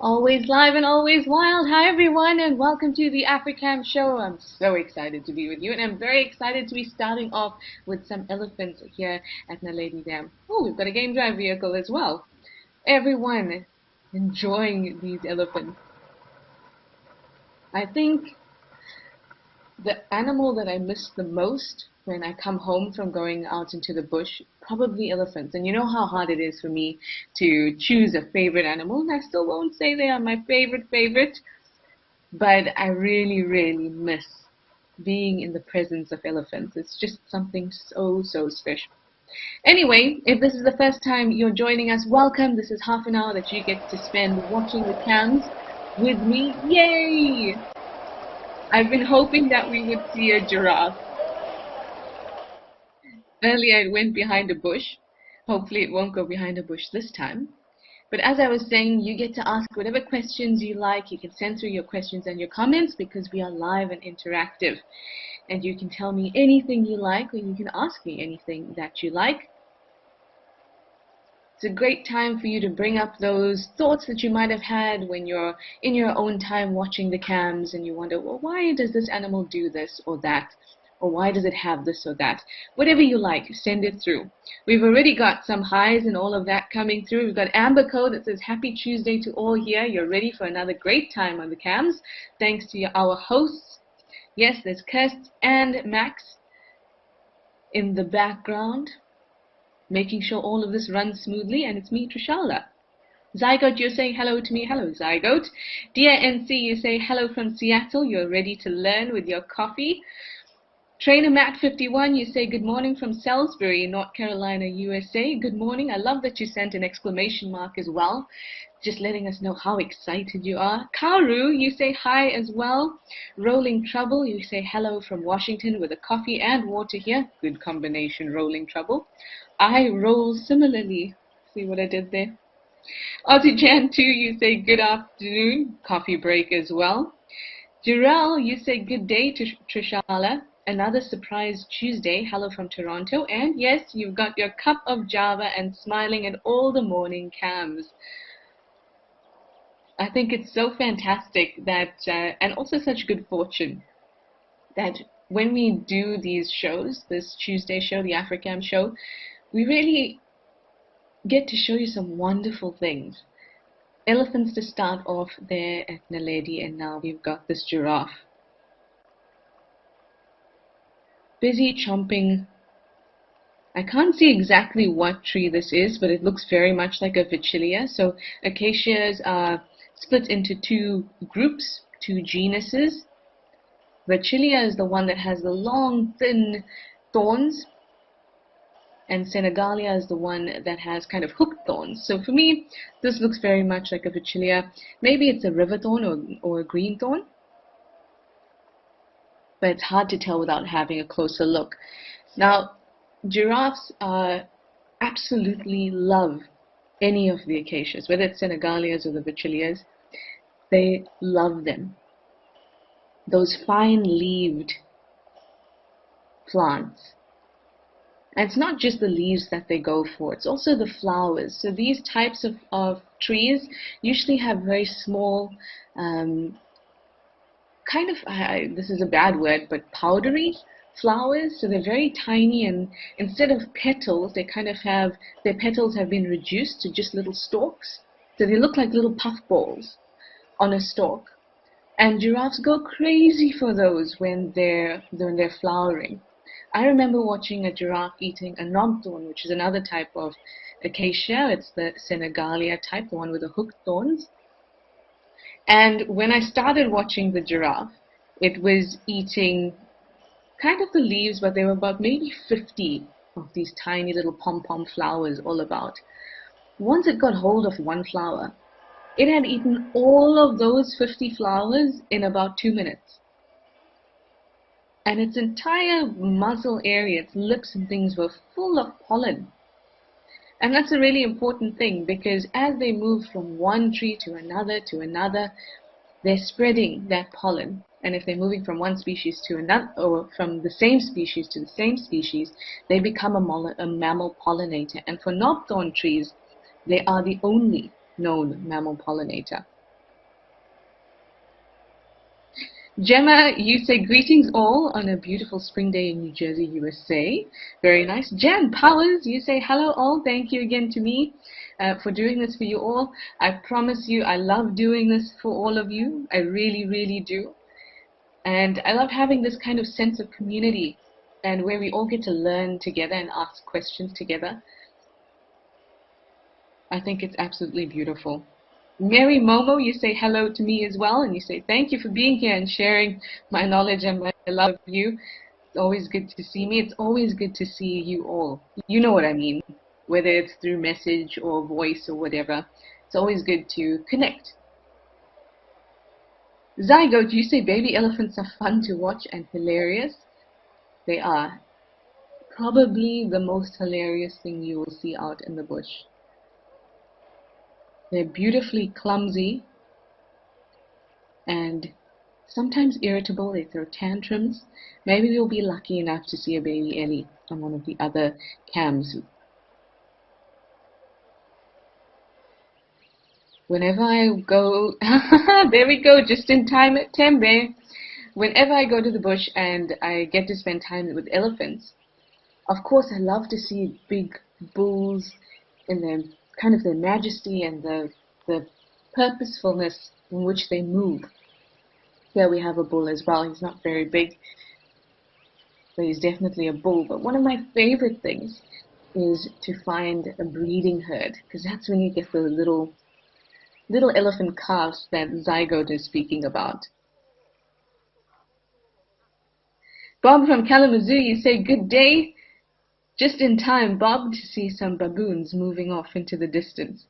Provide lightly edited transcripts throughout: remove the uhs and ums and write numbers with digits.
Always live and always wild. Hi everyone and welcome to the Africam show. I'm so excited to be with you and I'm very excited to be starting off with some elephants here at Naledi Dam. Oh, we've got a game drive vehicle as well. Everyone enjoying these elephants. I think the animal that I miss the most when I come home from going out into the bush, probably elephants. And you know how hard it is for me to choose a favorite animal, and I still won't say they are my favorite, but I really, really miss being in the presence of elephants. It's just something so special. Anyway, if this is the first time you're joining us, welcome. This is half an hour that you get to spend watching the cams with me. Yay! I've been hoping that we would see a giraffe. Earlier it went behind a bush. Hopefully it won't go behind a bush this time. But as I was saying, you get to ask whatever questions you like. You can send through your questions and your comments because we are live and interactive. And you can tell me anything you like, or you can ask me anything that you like. It's a great time for you to bring up those thoughts that you might have had when you're in your own time watching the cams and you wonder, well, why does this animal do this or that? Or why does it have this or that? Whatever you like, send it through. We've already got some highs and all of that coming through. We've got Amber Code that says, Happy Tuesday to all here. You're ready for another great time on the cams. Thanks to our hosts. Yes, there's Kirst and Max in the background, making sure all of this runs smoothly, and it's me, Trishala. Zygote, you're saying hello to me. Hello, Zygote. Dear NC, you say hello from Seattle. You're ready to learn with your coffee. Trainer Matt 51, you say good morning from Salisbury, North Carolina, USA. Good morning. I love that you sent an exclamation mark as well, just letting us know how excited you are. Karu, you say hi as well. Rolling Trouble, you say hello from Washington with a coffee and water here. Good combination, Rolling Trouble. I roll similarly. See what I did there? Aussie Jan 2, you say good afternoon. Coffee break as well. Jirel, you say good day to Trishala. Another surprise Tuesday. Hello from Toronto. And yes, you've got your cup of Java and smiling at all the morning cams. I think it's so fantastic that, and also such good fortune, that when we do these shows, this Tuesday show, the Africam show, we really get to show you some wonderful things. Elephants to start off there at Naledi, and now we've got this giraffe. Busy chomping. I can't see exactly what tree this is, but it looks very much like a vitilia. So acacias are split into two groups, two genuses. Vitilia is the one that has the long, thin thorns, and Senegalia is the one that has kind of hooked thorns. So for me, this looks very much like a vitilia. Maybe it's a river thorn or a green thorn, but it's hard to tell without having a closer look. Now, giraffes absolutely love any of the acacias, whether it's Senegalias or the vitilias. They love them. Those fine-leaved plants. And it's not just the leaves that they go for, it's also the flowers. So these types of trees usually have very small, this is a bad word, but powdery flowers. So they're very tiny, and instead of petals, they kind of have, their petals have been reduced to just little stalks. So they look like little puffballs on a stalk. And giraffes go crazy for those when they're flowering. I remember watching a giraffe eating a knobthorn, which is another type of acacia. It's the Senegalia type, the one with the hooked thorns. And when I started watching the giraffe, it was eating kind of the leaves, but there were about maybe 50 of these tiny little pom-pom flowers all about. Once it got hold of one flower, it had eaten all of those 50 flowers in about 2 minutes. And its entire muzzle area, its lips and things were full of pollen. And that's a really important thing, because as they move from one tree to another, they're spreading that pollen. And if they're moving from one species to another, or from the same species to the same species, they become a mammal pollinator. And for knobthorn trees, they are the only known mammal pollinator. Gemma, you say greetings all on a beautiful spring day in New Jersey, USA. Very nice. Jen Powers, you say hello all. Thank you again to me for doing this for you all. I promise you I love doing this for all of you. I really, really do. And I love having this kind of sense of community and where we all get to learn together and ask questions together. I think it's absolutely beautiful. Mary Momo, you say hello to me as well, and you say thank you for being here and sharing my knowledge and my love of you. It's always good to see me. It's always good to see you all. You know what I mean, whether it's through message or voice or whatever. It's always good to connect. Zygote, you say baby elephants are fun to watch and hilarious. They are. Probably the most hilarious thing you will see out in the bush. They're beautifully clumsy and sometimes irritable. They throw tantrums. Maybe we'll be lucky enough to see a baby Ellie on one of the other cams. Whenever I go, there we go, just in time at Tembe. Whenever I go to the bush and I get to spend time with elephants, of course I love to see big bulls in their kind of their majesty and the purposefulness in which they move. Here we have a bull as well. He's not very big, but he's definitely a bull. But one of my favorite things is to find a breeding herd, because that's when you get the little elephant calves that Zygote is speaking about. Bob from Kalamazoo, you say good day. Just in time, Bob, to see some baboons moving off into the distance.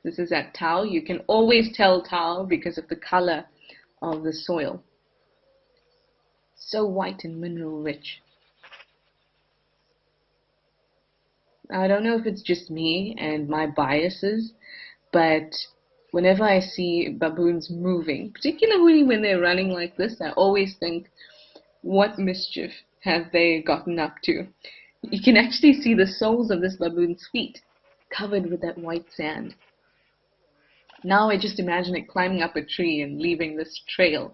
This is at Tau. You can always tell Tau because of the color of the soil. So white and mineral rich. I don't know if it's just me and my biases, but whenever I see baboons moving, particularly when they're running like this, I always think, what mischief have they gotten up to? You can actually see the soles of this baboon's feet covered with that white sand. Now I just imagine it climbing up a tree and leaving this trail.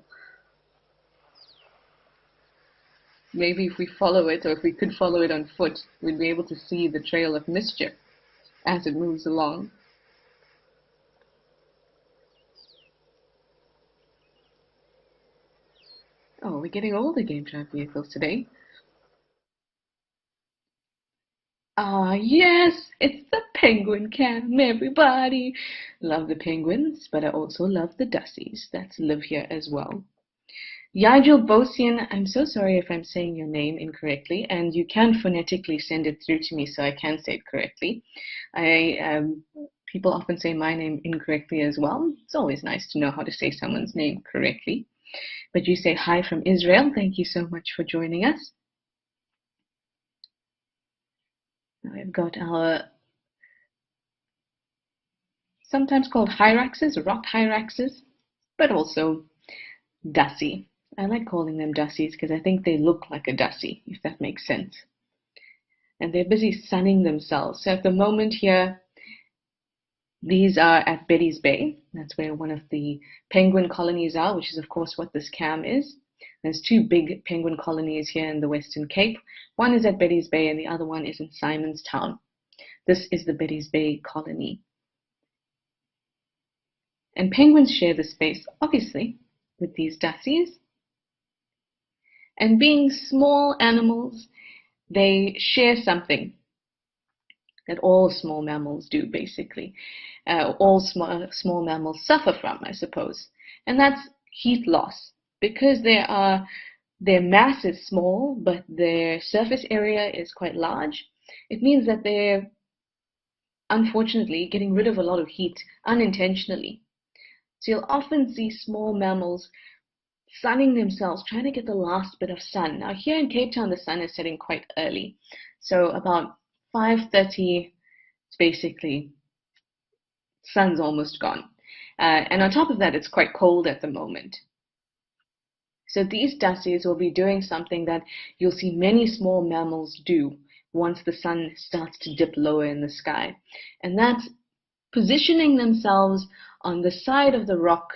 Maybe if we follow it, or if we could follow it on foot, we'd be able to see the trail of mischief as it moves along. Oh, we're getting all the game drive vehicles today. Ah, yes, it's the penguin cam, everybody. Love the penguins, but I also love the dussies that live here as well. Yigel Bosian, I'm so sorry if I'm saying your name incorrectly, and you can phonetically send it through to me so I can say it correctly. People often say my name incorrectly as well. It's always nice to know how to say someone's name correctly. But you say hi from Israel. Thank you so much for joining us. Now we've got our sometimes called hyraxes, rock hyraxes, but also dussie. I like calling them dussies because I think they look like a dussie, if that makes sense. And they're busy sunning themselves. So at the moment here, these are at Betty's Bay. That's where one of the penguin colonies are, which is of course what this cam is. There's two big penguin colonies here in the Western Cape. One is at Betty's Bay and the other one is in Simonstown. This is the Betty's Bay colony. And penguins share the space, obviously, with these dussies. And being small animals, they share something that all small mammals do, basically. All small mammals suffer from, I suppose. And that's heat loss. Because their mass is small, but their surface area is quite large, it means that they're, unfortunately, getting rid of a lot of heat unintentionally. So you'll often see small mammals sunning themselves, trying to get the last bit of sun. Now here in Cape Town, the sun is setting quite early. So about 5:30, it's basically, sun's almost gone. And on top of that, it's quite cold at the moment. So these dussies will be doing something that you'll see many small mammals do once the sun starts to dip lower in the sky. And that's positioning themselves on the side of the rock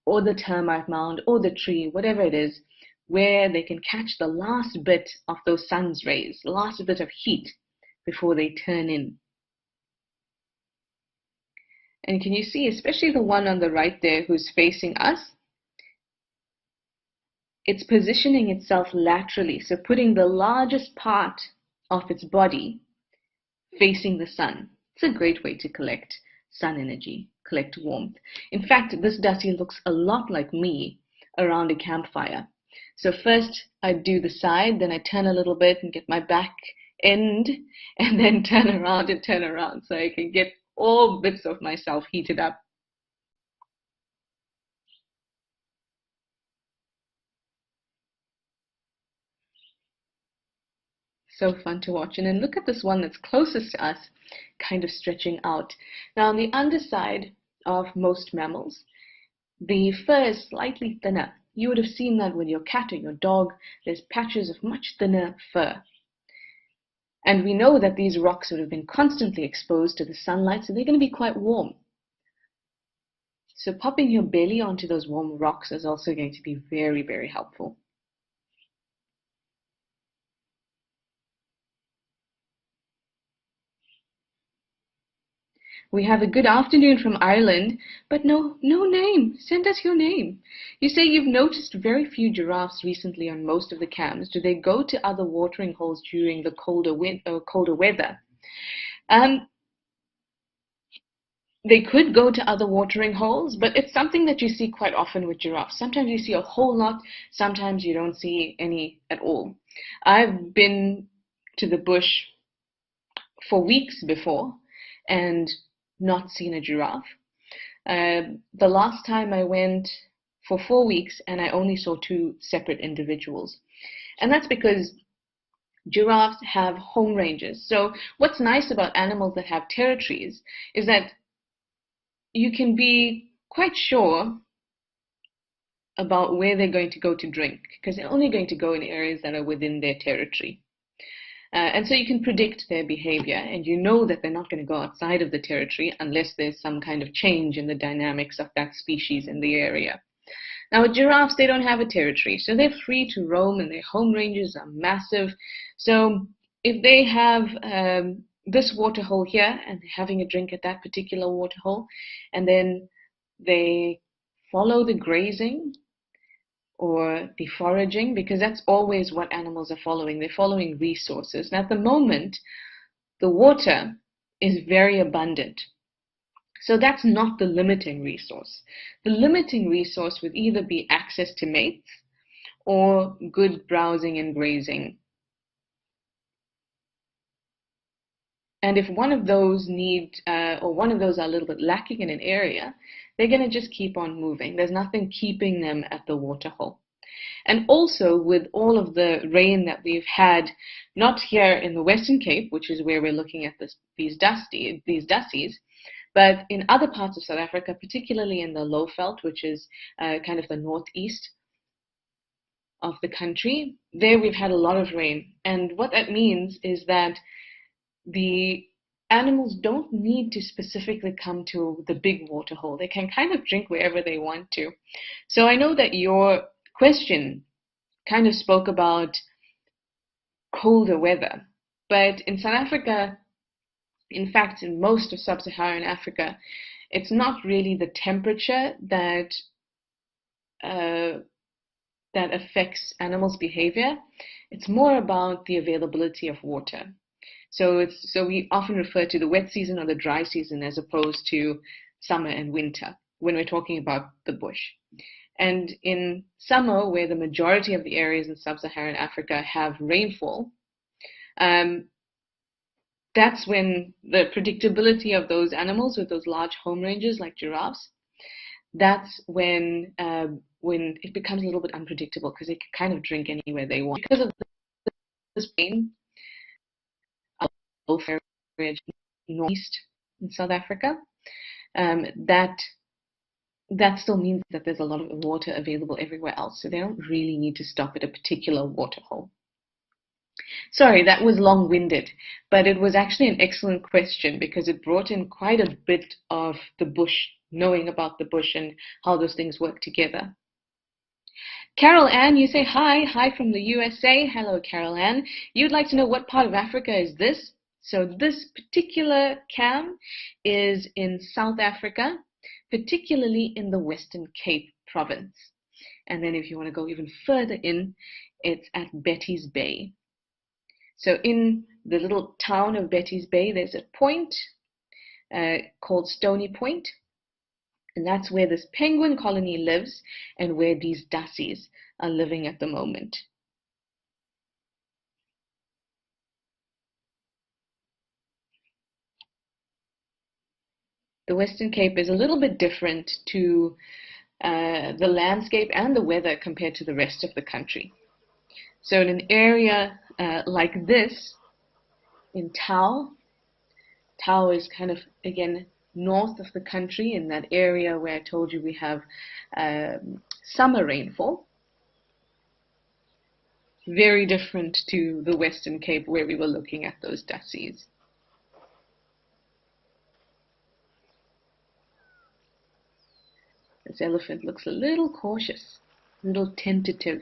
or the termite mound or the tree, whatever it is, where they can catch the last bit of those sun's rays, the last bit of heat before they turn in. And can you see, especially the one on the right there who's facing us, it's positioning itself laterally, so putting the largest part of its body facing the sun. It's a great way to collect sun energy, collect warmth. In fact, this dusty looks a lot like me around a campfire. So first I do the side, then I turn a little bit and get my back end, and then turn around so I can get all bits of myself heated up. So fun to watch. And then look at this one that's closest to us, kind of stretching out. Now on the underside of most mammals, the fur is slightly thinner. You would have seen that with your cat or your dog. There's patches of much thinner fur. And we know that these rocks would have been constantly exposed to the sunlight, so they're going to be quite warm. So popping your belly onto those warm rocks is also going to be very, very helpful. We have a good afternoon from Ireland, but no name. Send us your name. You say you've noticed very few giraffes recently on most of the cams. Do they go to other watering holes during the colder weather? They could go to other watering holes, but it's something that you see quite often with giraffes. Sometimes you see a whole lot, sometimes you don't see any at all. I've been to the bush for weeks before and not seen a giraffe. The last time I went for 4 weeks and I only saw 2 separate individuals. And that's because giraffes have home ranges. So what's nice about animals that have territories is that you can be quite sure about where they're going to go to drink, because they're only going to go in areas that are within their territory. And so you can predict their behavior, and you know that they're not going to go outside of the territory unless there's some kind of change in the dynamics of that species in the area. Now with giraffes, they don't have a territory, so they're free to roam, and their home ranges are massive. So if they have this waterhole here, and they're having a drink at that particular waterhole, and then they follow the grazing or the foraging, because that's always what animals are following. They're following resources. And at the moment, the water is very abundant. So that's not the limiting resource. The limiting resource would either be access to mates or good browsing and grazing. And if one of those one of those are a little bit lacking in an area, they're going to just keep on moving. There's nothing keeping them at the waterhole. And also with all of the rain that we've had, not here in the Western Cape, which is where we're looking at these dusties, but in other parts of South Africa, particularly in the Lowveld, which is kind of the northeast of the country, there we've had a lot of rain. And what that means is that the animals don't need to specifically come to the big waterhole. They can kind of drink wherever they want to. So I know that your question kind of spoke about colder weather, but in South Africa, in fact, in most of sub-Saharan Africa, it's not really the temperature that affects animals' behavior. It's more about the availability of water. So we often refer to the wet season or the dry season as opposed to summer and winter when we're talking about the bush. And in summer, where the majority of the areas in sub-Saharan Africa have rainfall, that's when the predictability of those animals with those large home ranges like giraffes, that's when it becomes a little bit unpredictable, because they can kind of drink anywhere they want. Because of this rain, northeast in South Africa, that still means that there's a lot of water available everywhere else. So they don't really need to stop at a particular waterhole. Sorry, that was long-winded, but it was actually an excellent question because it brought in quite a bit of the bush, knowing about the bush and how those things work together. Carol Ann, you say hi. Hi from the USA. Hello, Carol Ann. You'd like to know what part of Africa is this? So this particular cam is in South Africa, particularly in the Western Cape province. And then if you want to go even further in, it's at Betty's Bay. So in the little town of Betty's Bay, there's a point called Stony Point, and that's where this penguin colony lives and where these dassies are living at the moment. The Western Cape is a little bit different to the landscape and the weather compared to the rest of the country. So in an area like this, in Tau is kind of, again, north of the country in that area where I told you we have summer rainfall. Very different to the Western Cape where we were looking at those dassies. This elephant looks a little cautious, a little tentative.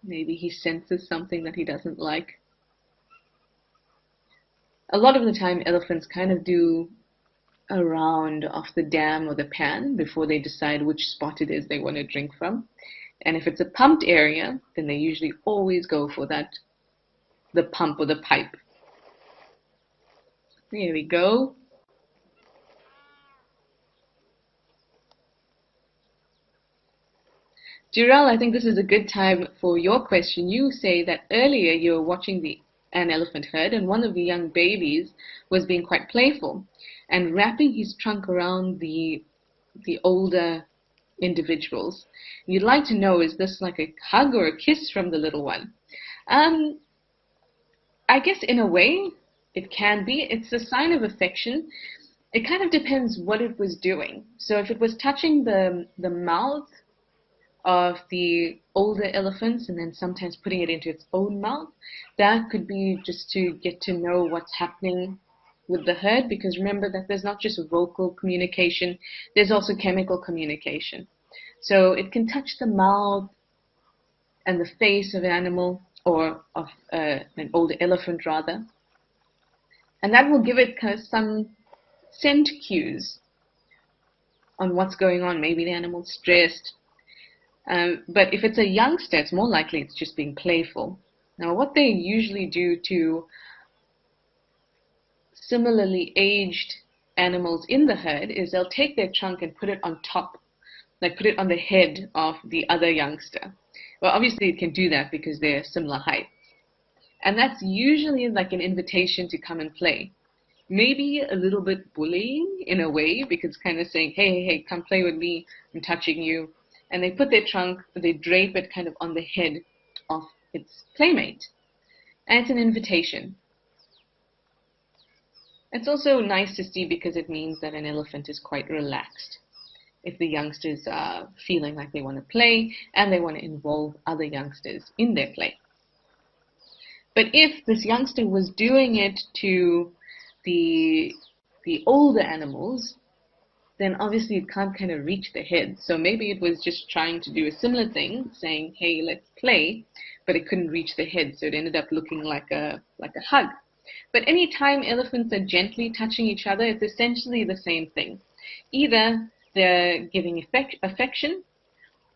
Maybe he senses something that he doesn't like. A lot of the time, elephants kind of do a round of the dam or the pan before they decide which spot it is they want to drink from. And if it's a pumped area, then they usually always go for the pump or the pipe. There we go. Jirel, I think this is a good time for your question. You say that earlier you were watching an elephant herd, and one of the young babies was being quite playful and wrapping his trunk around the older individuals. You'd like to know, is this like a hug or a kiss from the little one? I guess in a way it can be. It's a sign of affection. It kind of depends what it was doing. So if it was touching the mouth of the older elephants and then sometimes putting it into its own mouth, that could be just to get to know what's happening with the herd, because remember that there's not just vocal communication, there's also chemical communication. So it can touch the mouth and the face of an animal, or of an older elephant rather, and that will give it kind of some scent cues on what's going on. Maybe the animal's stressed. But if it's a youngster, it's more likely it's just being playful. Now, what they usually do to similarly aged animals in the herd is they'll take their trunk and put it on top, like put it on the head of the other youngster. Well, obviously it can do that because they're similar height. And that's usually like an invitation to come and play. Maybe a little bit bullying in a way, because kind of saying, hey, come play with me, I'm touching you. And they put their trunk, they drape it kind of on the head of its playmate. And it's an invitation. It's also nice to see because it means that an elephant is quite relaxed. If the youngsters are feeling like they want to play and they want to involve other youngsters in their play. But if this youngster was doing it to the older animals, then obviously it can't kind of reach the head. So maybe it was just trying to do a similar thing, saying, hey, let's play, but it couldn't reach the head, so it ended up looking like a hug. But anytime elephants are gently touching each other, it's essentially the same thing. Either they're giving affection,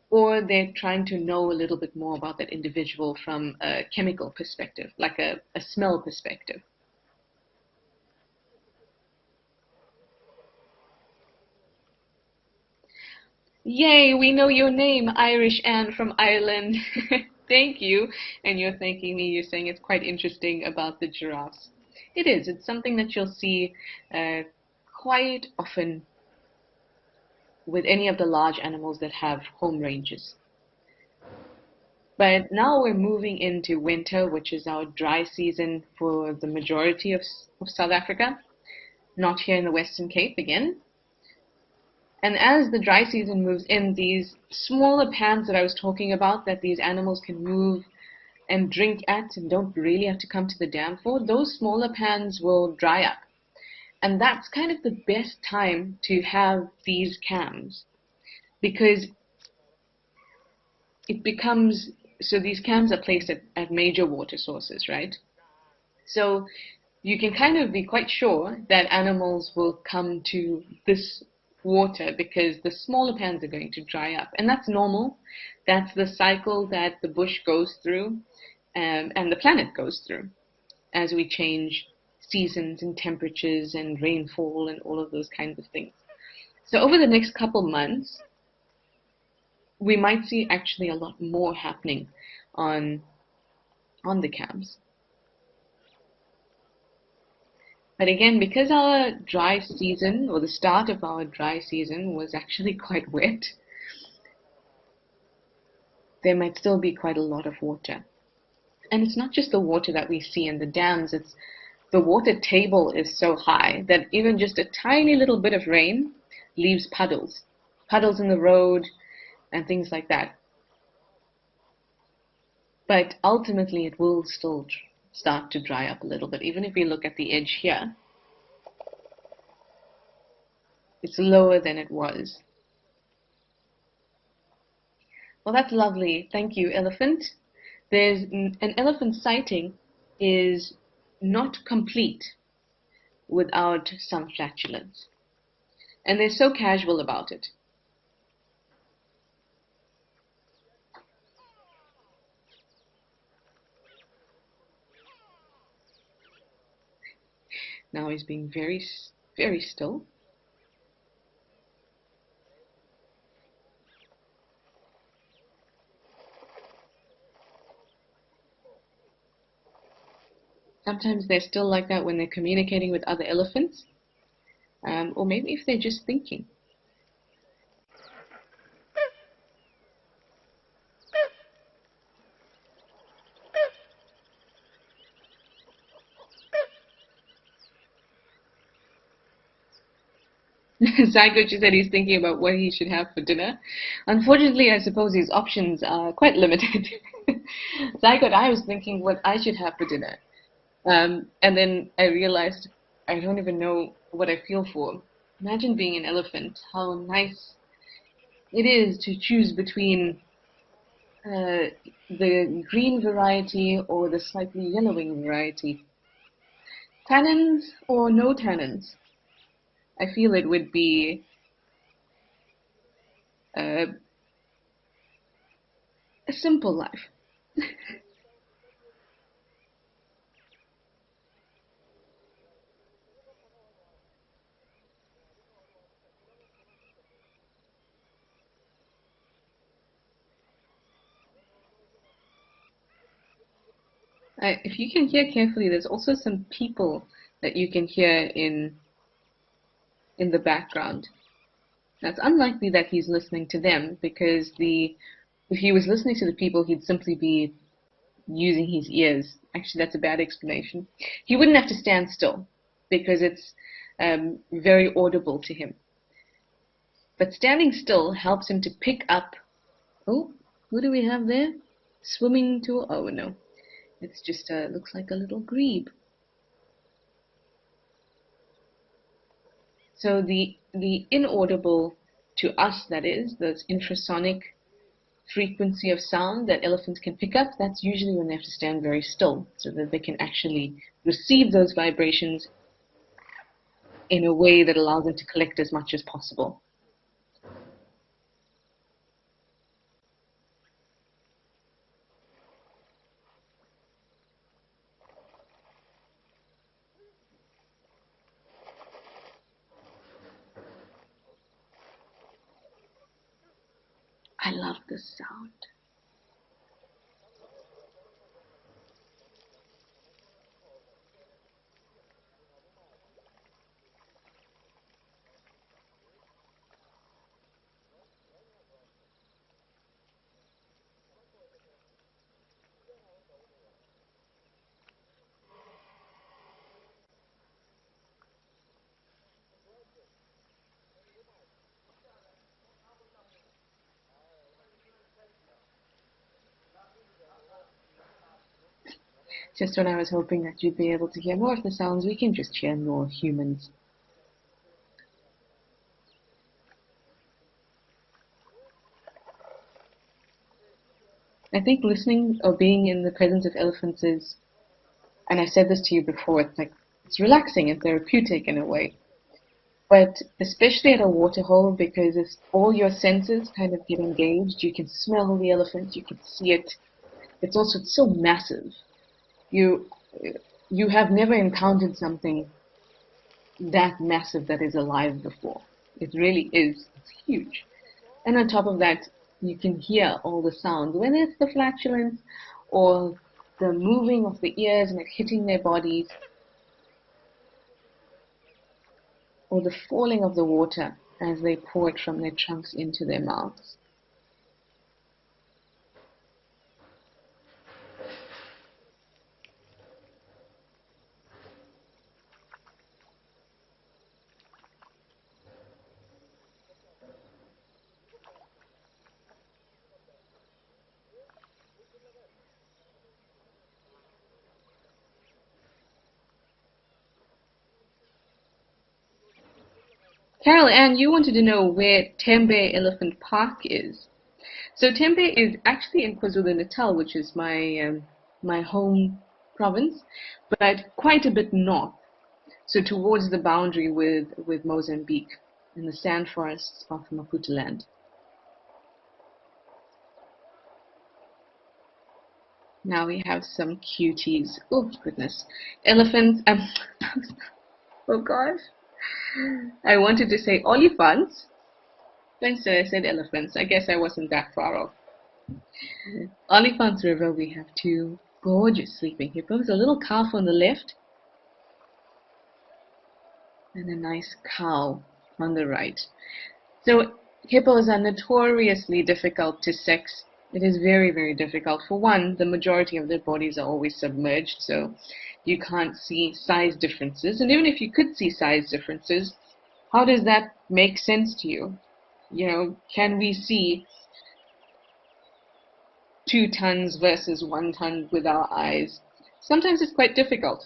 or they're trying to know a little bit more about that individual from a chemical perspective, like a smell perspective. Yay, we know your name, Irish Anne from Ireland. Thank you. And you're thanking me. You're saying it's quite interesting about the giraffes. It is. It's something that you'll see quite often with any of the large animals that have home ranges. But now we're moving into winter, which is our dry season for the majority of South Africa. Not here in the Western Cape again. And as the dry season moves in, these smaller pans that I was talking about, that these animals can move and drink at and don't really have to come to the dam for, those smaller pans will dry up. And that's kind of the best time to have these cams, because it becomes, so these cams are placed at major water sources, right? So you can kind of be quite sure that animals will come to this water because the smaller pans are going to dry up. And that's normal. That's the cycle that the bush goes through, and the planet goes through as we change seasons and temperatures and rainfall and all of those kinds of things. So over the next couple months, we might see actually a lot more happening on the cams. But again, because our dry season, or the start of our dry season, was actually quite wet, there might still be quite a lot of water. And it's not just the water that we see in the dams, it's the water table is so high that even just a tiny little bit of rain leaves puddles. Puddles in the road and things like that. But ultimately it will still start to dry up a little bit. Even if we look at the edge here, it's lower than it was. Well, that's lovely. Thank you, elephant. There's an elephant sighting is not complete without some flatulence. And they're so casual about it. Now he's being very, very still. Sometimes they're still like that when they're communicating with other elephants, or maybe if they're just thinking. Zygo just said he's thinking about what he should have for dinner. Unfortunately, I suppose his options are quite limited. Zygo, I was thinking what I should have for dinner. And then I realized I don't even know what I feel for. Imagine being an elephant, how nice it is to choose between the green variety or the slightly yellowing variety. Tannins or no tannins? I feel it would be a simple life. If you can hear carefully, there's also some people that you can hear in the background. Now, it's unlikely that he's listening to them because if he was listening to the people, he'd simply be using his ears. Actually, that's a bad explanation. He wouldn't have to stand still because it's very audible to him. But standing still helps him to pick up. Oh, who do we have there? Swimming to. Oh no, it's just looks like a little grebe. So the inaudible to us, that is, those infrasonic frequency of sound that elephants can pick up, that's usually when they have to stand very still so that they can actually receive those vibrations in a way that allows them to collect as much as possible. I love this sound. Just when I was hoping that you'd be able to hear more of the sounds, we can just hear more humans. I think listening or being in the presence of elephants is, and I said this to you before, it's relaxing and therapeutic in a way. But especially at a waterhole, because it's all your senses kind of get engaged. You can smell the elephant, you can see it. It's also so massive. You you have never encountered something that massive that is alive before. It really is. It's huge. And on top of that, you can hear all the sounds, whether it's the flatulence or the moving of the ears and it hitting their bodies, or the falling of the water as they pour it from their trunks into their mouths. Carol Ann, you wanted to know where Tembe Elephant Park is. So Tembe is actually in KwaZulu-Natal, which is my home province, but quite a bit north. So towards the boundary with Mozambique in the sand forests of Maputoland. Now we have some cuties. Oh goodness. Elephants. Oh gosh. I wanted to say olifants. Instead I said elephants. I guess I wasn't that far off. Olifants River, we have two gorgeous sleeping hippos. A little calf on the left and a nice cow on the right. So hippos are notoriously difficult to sex. It is very, very difficult. For one, the majority of their bodies are always submerged, so you can't see size differences. And even if you could see size differences, how does that make sense to you? You know, can we see 2 tons versus 1 ton with our eyes? Sometimes it's quite difficult.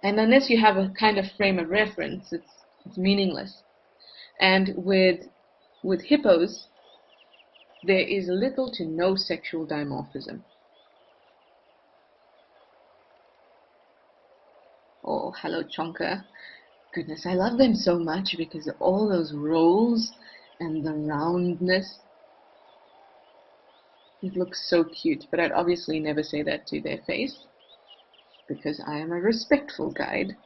And unless you have a kind of frame of reference, it's meaningless. And with hippos, there is little to no sexual dimorphism. Oh, hello, Chonka. Goodness, I love them so much because of all those rolls and the roundness. It looks so cute, but I'd obviously never say that to their face because I am a respectful guide.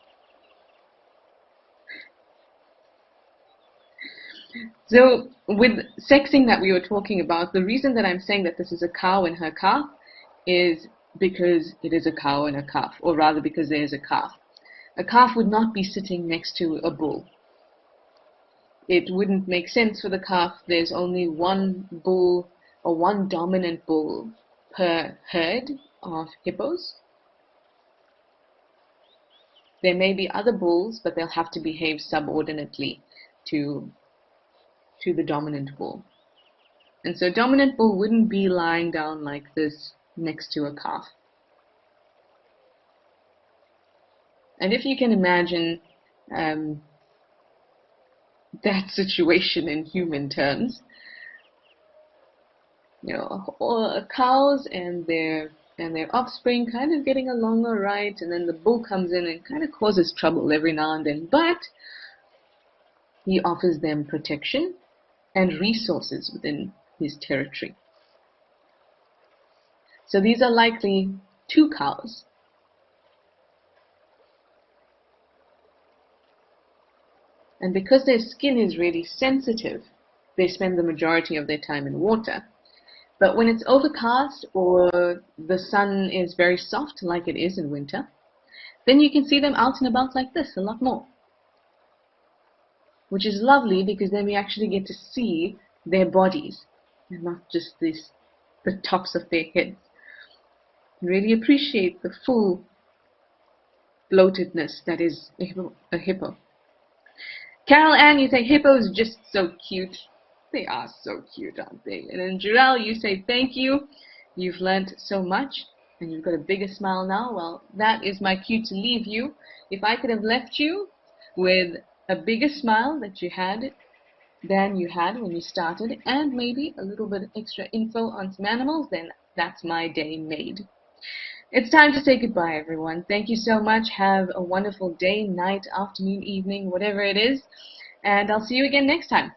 So with sexing that we were talking about, the reason that I'm saying that this is a cow and her calf is because it is a cow and a calf, or rather because there is a calf. A calf would not be sitting next to a bull. It wouldn't make sense for the calf. There's only one bull or one dominant bull per herd of hippos. There may be other bulls, but they'll have to behave subordinately to the dominant bull. And so dominant bull wouldn't be lying down like this next to a calf. And if you can imagine that situation in human terms, you know, cows and their offspring kind of getting along all right, and then the bull comes in and kind of causes trouble every now and then, but he offers them protection and resources within his territory. So these are likely 2 cows. And because their skin is really sensitive, they spend the majority of their time in water. But when it's overcast or the sun is very soft, like it is in winter, then you can see them out and about like this a lot more. Which is lovely because then we actually get to see their bodies and not just the tops of their heads. Really appreciate the full bloatedness that is a hippo. Carol Ann, you say hippos just so cute. They are so cute, aren't they? And then Jarell, you say thank you. You've learned so much. and you've got a bigger smile now, well, that is my cue to leave you. If I could have left you with a bigger smile that you had than you had when you started, and maybe a little bit extra info on some animals, then that's my day made. It's time to say goodbye, everyone. Thank you so much. Have a wonderful day, night, afternoon, evening, whatever it is, and I'll see you again next time.